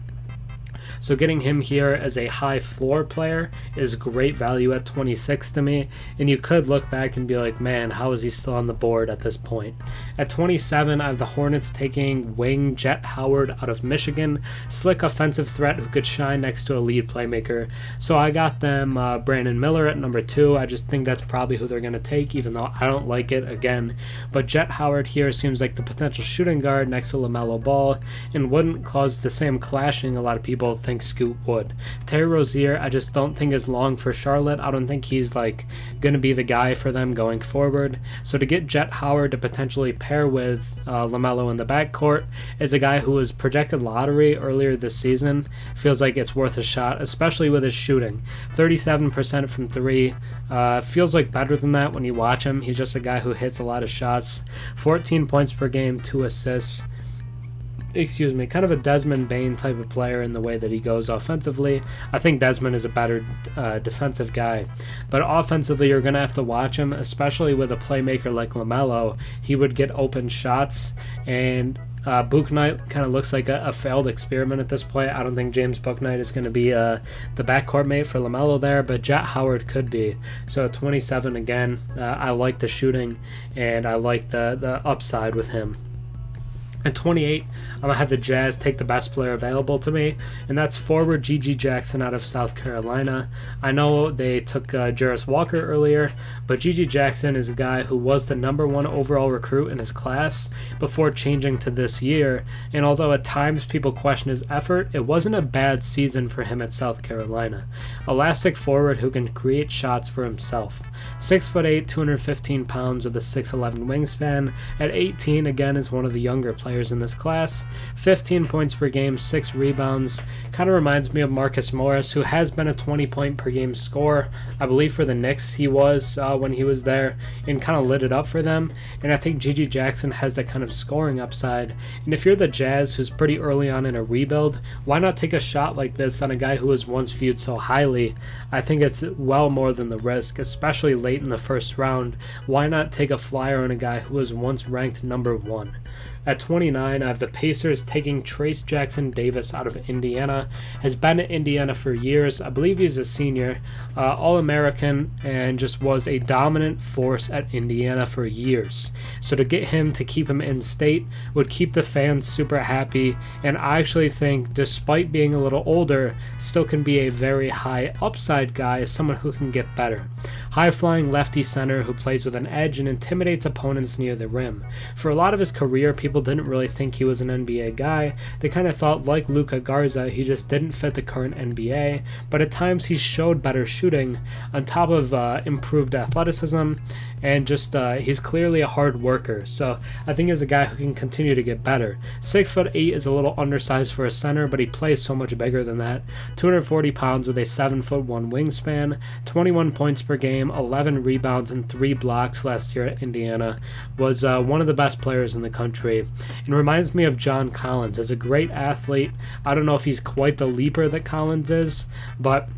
So getting him here as a high floor player is great value at 26 to me, and you could look back and be like, man, how is he still on the board at this point? At 27, I have the Hornets taking wing Jett Howard out of Michigan, slick offensive threat who could shine next to a lead playmaker. So I got them Brandin Miller at number 2. I just think that's probably who they're going to take, even though I don't like it again. But Jett Howard here seems like the potential shooting guard next to LaMelo Ball and wouldn't cause the same clashing a lot of people think Scoot would. Terry Rozier, I just don't think is long for Charlotte. I don't think he's going to be the guy for them going forward. So to get Jett Howard to potentially pair with LaMelo in the backcourt is a guy who was projected lottery earlier this season. Feels like it's worth a shot, especially with his shooting. 37% from 3. Feels like better than that when you watch him. He's just a guy who hits a lot of shots. 14 points per game, 2 assists. Kind of a Desmond Bane type of player in the way that he goes offensively. I think Desmond is a better defensive guy, but offensively you're going to have to watch him, especially with a playmaker like LaMelo. He would get open shots, and Bouknight kind of looks like a failed experiment at this point. I don't think James Bouknight is going to be the backcourt mate for LaMelo there, but Jett Howard could be. So at 27 again, I like the shooting, and I like the upside with him. At 28, I'm going to have the Jazz take the best player available to me, and that's forward G.G. Jackson out of South Carolina. I know they took Jarace Walker earlier, but G.G. Jackson is a guy who was the number 1 overall recruit in his class before changing to this year, and although at times people question his effort, it wasn't a bad season for him at South Carolina. Elastic forward who can create shots for himself. 6'8", 215 pounds with a 6'11 wingspan. At 18, again, is one of the younger players in this class. 15 points per game, 6 rebounds. Kind of reminds me of Marcus Morris, who has been a 20-point per game scorer. I believe for the Knicks he was when he was there, and kind of lit it up for them. And I think G.G. Jackson has that kind of scoring upside. And if you're the Jazz, who's pretty early on in a rebuild, why not take a shot like this on a guy who was once viewed so highly? I think it's well more than the risk, especially late in the first round. Why not take a flyer on a guy who was once ranked number 1? At 29, I have the Pacers taking Trayce Jackson Davis out of Indiana. Has been at Indiana for years. I believe he's a senior, All-American, and just was a dominant force at Indiana for years. So to get him to keep him in state would keep the fans super happy, and I actually think, despite being a little older, still can be a very high upside guy, someone who can get better. High-flying lefty center who plays with an edge and intimidates opponents near the rim. For a lot of his career, people people didn't really think he was an NBA guy. They kind of thought, like Luka Garza, he just didn't fit the current NBA, but at times he showed better shooting on top of improved athleticism, and just he's clearly a hard worker. So I think he's a guy who can continue to get better. 6'8" is a little undersized for a center, but he plays so much bigger than that. 240 pounds with a 7'1" wingspan, 21 points per game, 11 rebounds, and 3 blocks last year at Indiana. Was one of the best players in the country, and reminds me of John Collins. As a great athlete, I don't know if he's quite the leaper that Collins is, but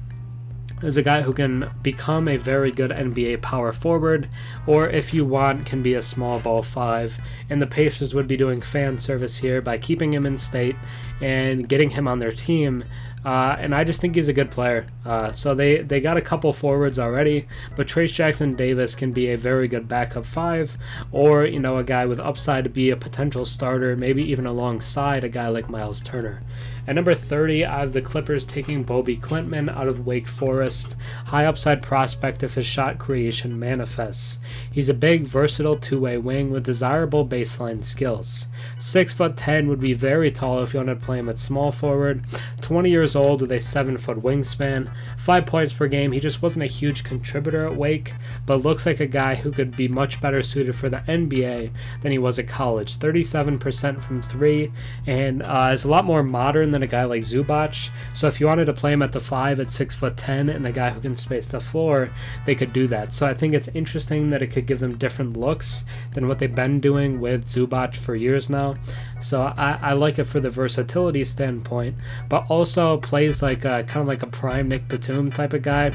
is a guy who can become a very good NBA power forward, or if you want, can be a small ball 5. And the Pacers would be doing fan service here by keeping him in state and getting him on their team. And I just think he's a good player. So they got a couple forwards already, but Trayce Jackson Davis can be a very good backup 5, or a guy with upside to be a potential starter, maybe even alongside a guy like Miles Turner. At number 30, I have the Clippers taking Bobby Klintman out of Wake Forest. High upside prospect if his shot creation manifests. He's a big, versatile two-way wing with desirable baseline skills. 6'10" would be very tall if you wanted to play him at small forward. 20 years old with a 7-foot wingspan. 5 points per game. He just wasn't a huge contributor at Wake, but looks like a guy who could be much better suited for the NBA than he was at college. 37% from 3, and is a lot more modern than a guy like Zubac. So if you wanted to play him at the 5 at 6'10" and the guy who can space the floor, they could do that. So I think it's interesting that it could give them different looks than what they've been doing with Zubac for years now. So I like it for the versatility standpoint, but also plays like kind of like a prime Nick Batum type of guy,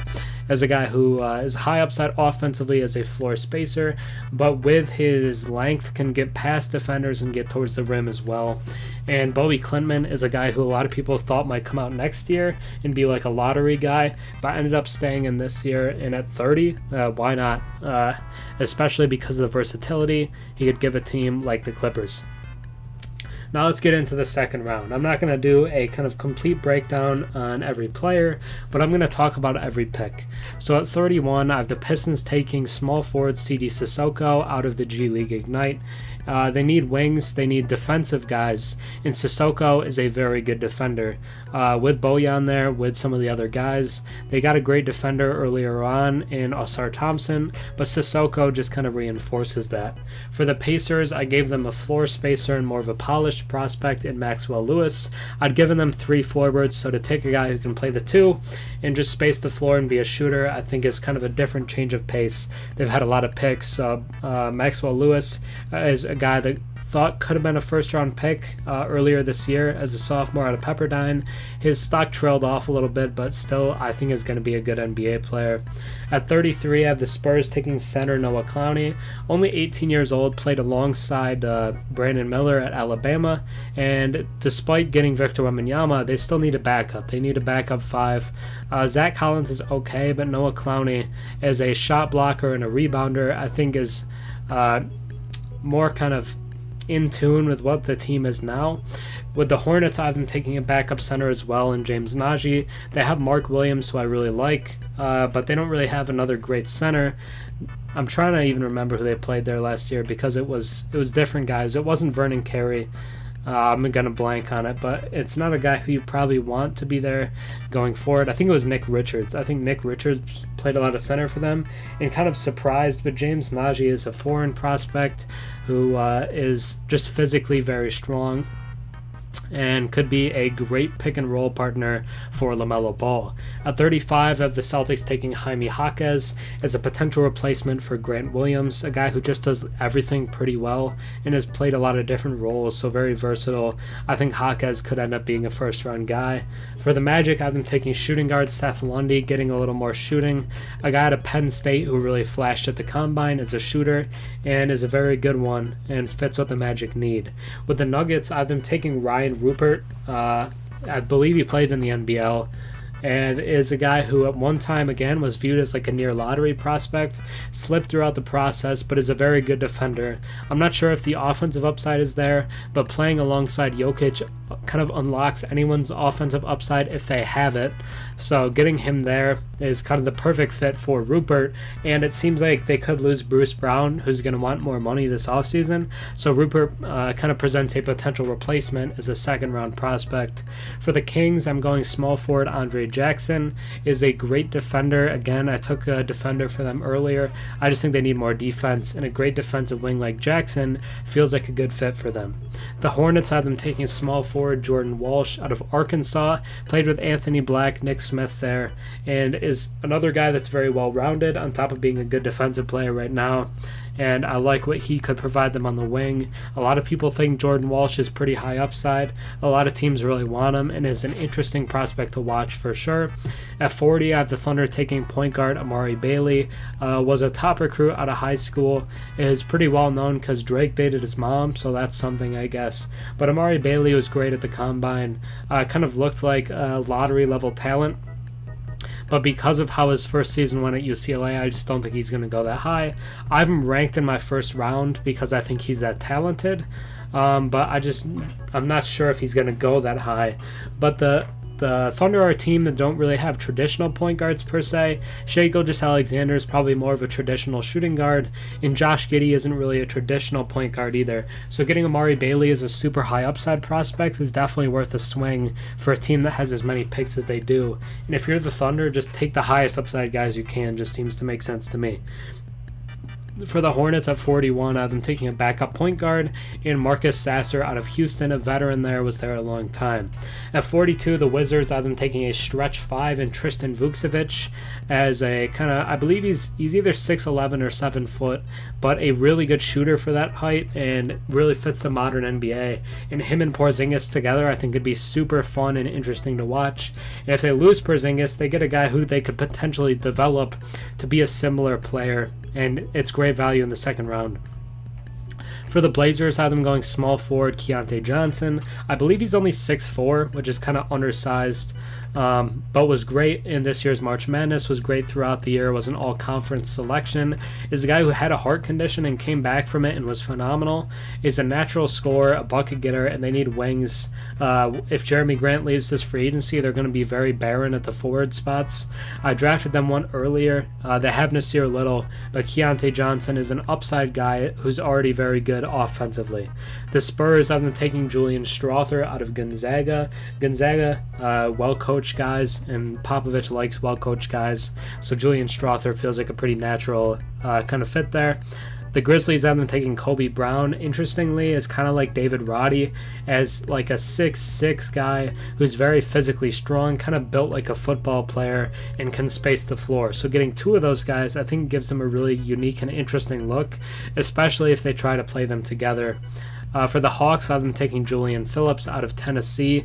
as a guy who is high upside offensively as a floor spacer, but with his length can get past defenders and get towards the rim as well. And Bobby Klintman is a guy who a lot of people thought might come out next year and be like a lottery guy, but ended up staying in this year. And at 30, why not? Especially because of the versatility he could give a team like the Clippers. Now let's get into the second round. I'm not going to do a kind of complete breakdown on every player, but I'm going to talk about every pick. So at 31, I have the Pistons taking small forward CD Sissoko out of the G League Ignite. They need wings, they need defensive guys, and Sissoko is a very good defender. With Bojan there, with some of the other guys, they got a great defender earlier on in Ausar Thompson, but Sissoko just kind of reinforces that. For the Pacers, I gave them a floor spacer and more of a polished prospect in Maxwell Lewis. I'd given them 3 forwards, so to take a guy who can play the 2 and just space the floor and be a shooter, I think is kind of a different change of pace. They've had a lot of picks. Maxwell Lewis is a guy that thought could have been a first-round pick earlier this year as a sophomore out of Pepperdine. His stock trailed off a little bit, but still I think is going to be a good NBA player. At 33, I have the Spurs taking center Noah Clowney. Only 18 years old, played alongside Brandin Miller at Alabama, and despite getting Victor Wembanyama, they still need a backup. They need a backup 5. Zach Collins is okay, but Noah Clowney as a shot blocker and a rebounder, I think is more kind of in tune with what the team is now. With the Hornets, I have them taking a backup center as well in James Nagy. They have Mark Williams, who I really like, but they don't really have another great center. I'm trying to even remember who they played there last year because it was different guys. It wasn't Vernon Carey. I'm going to blank on it, but it's not a guy who you probably want to be there going forward. I think it was Nick Richards. I think Nick Richards played a lot of center for them and kind of surprised, but James Nagy is a foreign prospect who is just physically very strong and could be a great pick-and-roll partner for LaMelo Ball. At 35, I have the Celtics taking Jaime Jaquez as a potential replacement for Grant Williams, a guy who just does everything pretty well and has played a lot of different roles, so very versatile. I think Jaquez could end up being a first-round guy. For the Magic, I have them taking shooting guard Seth Lundy, getting a little more shooting, a guy out of Penn State who really flashed at the Combine as a shooter and is a very good one and fits what the Magic need. With the Nuggets, I have them taking Ryan Rupert. I believe he played in the NBL and is a guy who at one time, again, was viewed as like a near lottery prospect, slipped throughout the process, but is a very good defender. I'm not sure if the offensive upside is there, but playing alongside Jokic kind of unlocks anyone's offensive upside if they have it. So getting him there is kind of the perfect fit for Rupert, and it seems like they could lose Bruce Brown, who's going to want more money this offseason. So Rupert kind of presents a potential replacement as a second-round prospect. For the Kings, I'm going small forward Andre Jackson. Is a great defender. Again, I took a defender for them earlier. I just think they need more defense, and a great defensive wing like Jackson feels like a good fit for them. The Hornets have them taking small forward Jordan Walsh out of Arkansas. Played with Anthony Black, Nick Smith there, and is another guy that's very well-rounded on top of being a good defensive player right now. And I like what he could provide them on the wing. A lot of people think Jordan Walsh is pretty high upside. A lot of teams really want him and is an interesting prospect to watch for sure. At 40, I have the Thunder taking point guard Amari Bailey. Was a top recruit out of high school. Is pretty well known because Drake dated his mom, so that's something, I guess. But Amari Bailey was great at the combine. Kind of looked like a lottery level talent. But because of how his first season went at UCLA, I just don't think he's going to go that high. I have him ranked in my first round because I think he's that talented. But I'm not sure if he's going to go that high. But the Thunder are a team that don't really have traditional point guards per se. Shai Gilgeous-Alexander is probably more of a traditional shooting guard, and Josh Giddey isn't really a traditional point guard either. So getting Amari Bailey as a super high upside prospect is definitely worth a swing for a team that has as many picks as they do. And if you're the Thunder, just take the highest upside guys you can. Just seems to make sense to me. For the Hornets at 41, I have them taking a backup point guard, and Marcus Sasser out of Houston, a veteran there, was there a long time. At 42, the Wizards, I have them taking a stretch 5 in Tristan Vukcevic as a kind of, I believe he's either 6'11 or 7 foot, but a really good shooter for that height and really fits the modern NBA. And him and Porzingis together, I think, could be super fun and interesting to watch. And if they lose Porzingis, they get a guy who they could potentially develop to be a similar player, and it's great value in the second round. For the Blazers, I have them going small forward Keontae Johnson. I believe he's only 6'4", which is kind of undersized, but was great in this year's March Madness, was great throughout the year, was an all-conference selection, is a guy who had a heart condition and came back from it and was phenomenal, is a natural scorer, a bucket getter, and they need wings. If Jeremy Grant leaves this free agency, they're going to be very barren at the forward spots. I drafted them one earlier. They have Nasir Little, but Keontae Johnson is an upside guy who's already very good offensively. The Spurs have them taking Julian Strawther out of Gonzaga. Gonzaga, well-coached guys, and Popovich likes well-coached guys, so Julian Strawther feels like a pretty natural kind of fit there. The Grizzlies have them taking Kobe Brown, interestingly, is kind of like David Roddy, as like a 6'6 guy who's very physically strong, kind of built like a football player, and can space the floor. So getting two of those guys, I think, gives them a really unique and interesting look, especially if they try to play them together. For the Hawks, I have them taking Julian Phillips out of Tennessee.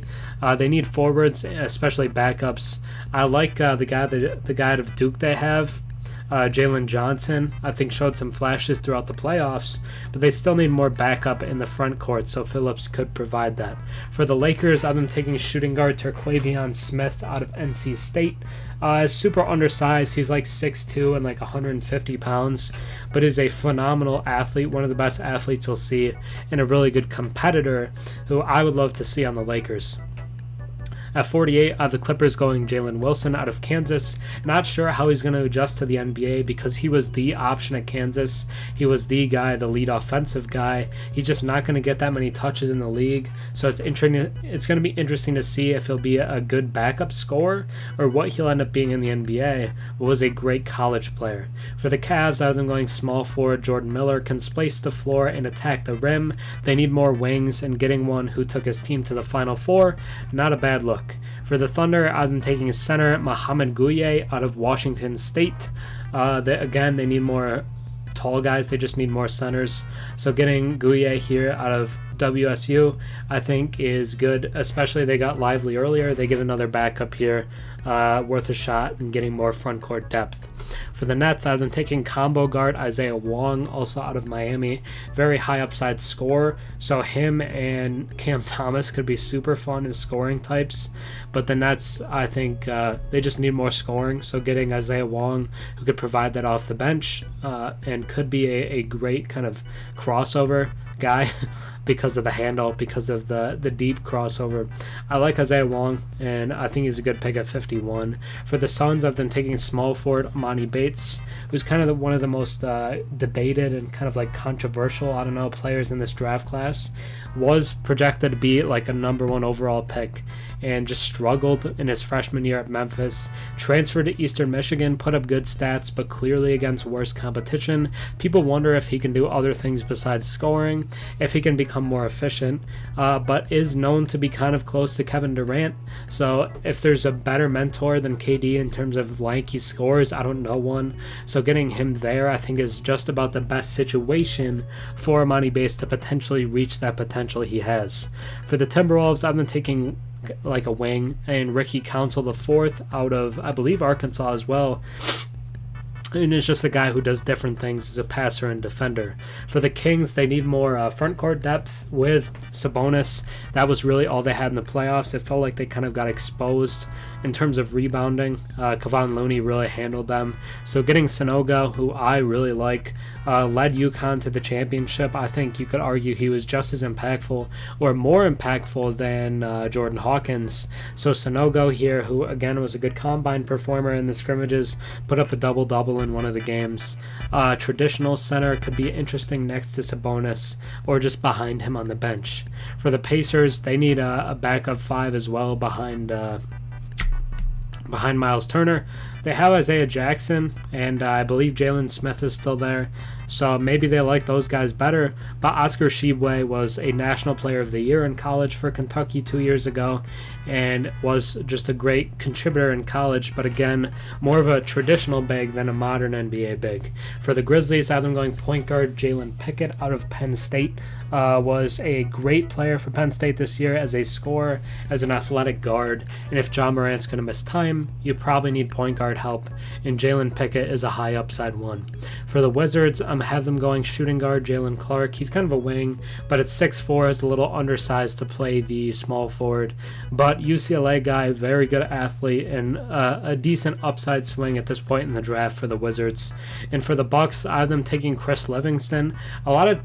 They need forwards, especially backups. I like the guy out of Duke they have. Jalen Johnson, I think, showed some flashes throughout the playoffs, but they still need more backup in the front court, so Phillips could provide that. For the Lakers, I've been taking shooting guard Terquavion Smith out of NC State. Super undersized. He's like 6'2" and like 150 pounds, but is a phenomenal athlete, one of the best athletes you'll see, and a really good competitor who I would love to see on the Lakers. At 48, I have the Clippers going Jalen Wilson out of Kansas. Not sure how he's going to adjust to the NBA because he was the option at Kansas. He was the guy, the lead offensive guy. He's just not going to get that many touches in the league. So it's interesting. It's going to be interesting to see if he'll be a good backup scorer or what he'll end up being in the NBA. But was a great college player. For the Cavs, I have them going small forward. Jordan Miller can space the floor and attack the rim. They need more wings, and getting one who took his team to the Final Four, not a bad look. For the Thunder, I've been taking center Mohamed Gouye out of Washington State. They need more tall guys. They just need more centers. So getting Gouye here out of WSU, I think, is good, especially they got Lively earlier. They get another backup here, worth a shot and getting more front court depth. For the Nets, I've been taking combo guard Isaiah Wong, also out of Miami. Very high upside scorer, so him and Cam Thomas could be super fun as scoring types. But the Nets, I think they just need more scoring, so getting Isaiah Wong, who could provide that off the bench, and could be a great kind of crossover guy because of the handle, because of the deep crossover. I like Isaiah Wong, and I think he's a good pick at 51. For the Suns, I've been taking small forward Amani Bates, who's kind of one of the most debated and kind of like controversial, I don't know, players in this draft class. Was projected to be like a number 1 overall pick and just struggled in his freshman year at Memphis. Transferred to Eastern Michigan, put up good stats, but clearly against worse competition. People wonder if he can do other things besides scoring, if he can become more efficient, but is known to be kind of close to Kevin Durant. So if there's a better mentor than KD in terms of lanky scores, I don't know one. So getting him there, I think, is just about the best situation for Amani Bates to potentially reach that potential he has. For the Timberwolves, I've been taking like a wing and Ricky Council IV out of, I believe, Arkansas as well. And is just a guy who does different things as a passer and defender. For the Kings, they need more front court depth with Sabonis. That was really all they had in the playoffs. It felt like they kind of got exposed in terms of rebounding. Kevon Looney really handled them. So getting Sanogo, who I really like, led Uconn to the championship. I think you could argue he was just as impactful or more impactful than Jordan Hawkins. So Sanogo here, who again was a good combine performer in the scrimmages, put up a double-double in one of the games. Traditional center could be interesting next to Sabonis or just behind him on the bench. For the Pacers, they need a backup 5 as well behind Miles Turner. They have Isaiah Jackson, and I believe Jalen Smith is still there, so maybe they like those guys better. But Oscar Tshiebwe was a National Player of the Year in college for Kentucky 2 years ago and was just a great contributor in college, but again, more of a traditional big than a modern NBA big. For the Grizzlies, I have them going point guard Jalen Pickett out of Penn State. Was a great player for Penn State this year as a scorer, as an athletic guard, and if John Morant's going to miss time, you probably need point guard help, and Jalen Pickett is a high upside one. For the Wizards, I'm have them going shooting guard Jalen Clark. He's kind of a wing, but at 6'4", is a little undersized to play the small forward, but UCLA guy, very good athlete, and a decent upside swing at this point in the draft for the Wizards. And for the Bucks, I have them taking Chris Livingston. A lot of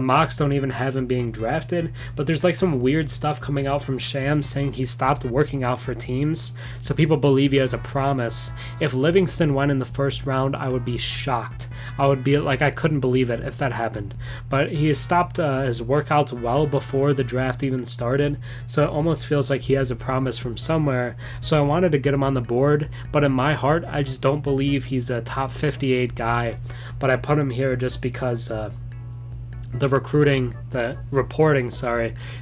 mocks don't even have him being drafted, but there's like some weird stuff coming out from Shams saying he stopped working out for teams, so people believe he has a promise. If Livingston went in the first round, I would be shocked. I would be like, I couldn't believe it if that happened. But he has stopped his workouts well before the draft even started, so it almost feels like he has a promise from somewhere. So I wanted to get him on the board, but in my heart, I just don't believe he's a top 58 guy. But I put him here just because the reporting,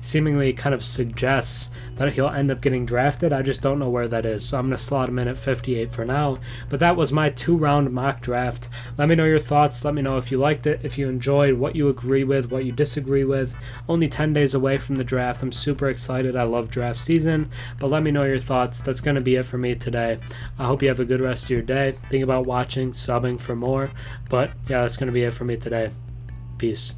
seemingly kind of suggests that he'll end up getting drafted. I just don't know where that is, so I'm going to slot him in at 58 for now. But that was my 2-round mock draft. Let me know your thoughts. Let me know if you liked it, if you enjoyed, what you agree with, what you disagree with. Only 10 days away from the draft. I'm super excited. I love draft season, but let me know your thoughts. That's going to be it for me today. I hope you have a good rest of your day. Think about watching, subbing for more, but yeah, that's going to be it for me today. Peace.